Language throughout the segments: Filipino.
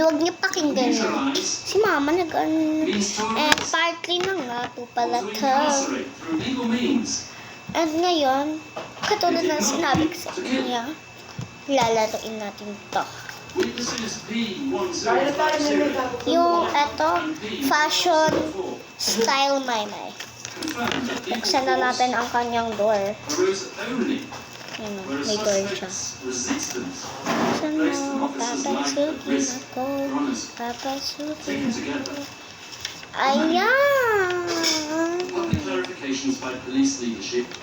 Huwag niyo pakinggan yun. Si mama partly na nga po pala to. At ngayon, katulad ng sinabi ko sa kanya, lalaroin natin to. Yung fashion style maymay. Buksan na natin ang kanyang door. Yun, may door siya. Buksan mo, papasukin ako. Papasukin ako. Ayan!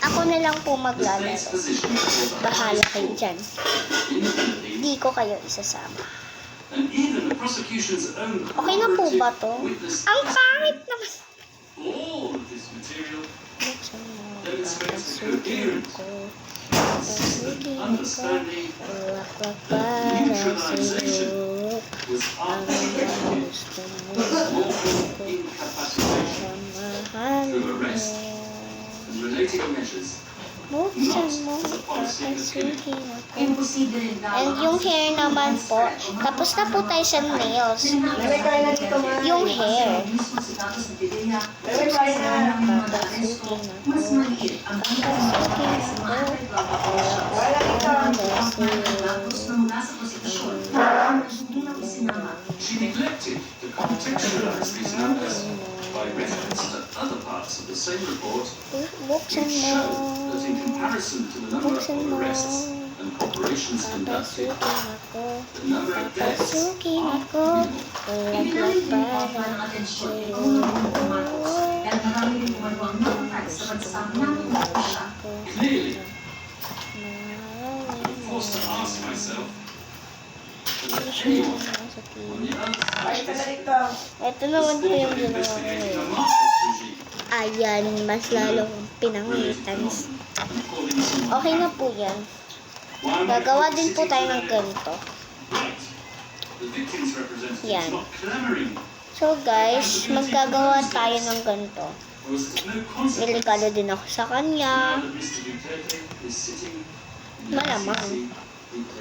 Ako na lang po maglalaro. Bahala kayo dyan. Hindi ko kayo isasama. Okay na po ba to? Ang pangit naman! Buksan mo, papasukin ako. Papasukin ako. Wak-wak para sa'yo. Ang gusto mo para mahal mo. Buksan mo, papasukin ako. And yung hair naman po, tapos na po tayo sa nails. Yung hair. Papasukin ako. Papasukin She neglected to contextualize these numbers by reference to other parts of the same report, which show that in comparison to the number of arrests and operations conducted, the number of deaths are minimal. Clearly, I'm forced to ask myself, ito naman po yung ginawa ko ngayon. Ayan, mas lalong pinangitan. Okay na po yan. Gagawa din po tayo ng ganito. Yan. So guys, maggagawa tayo ng ganito. Niligalo din ako sa kanya. Malamang.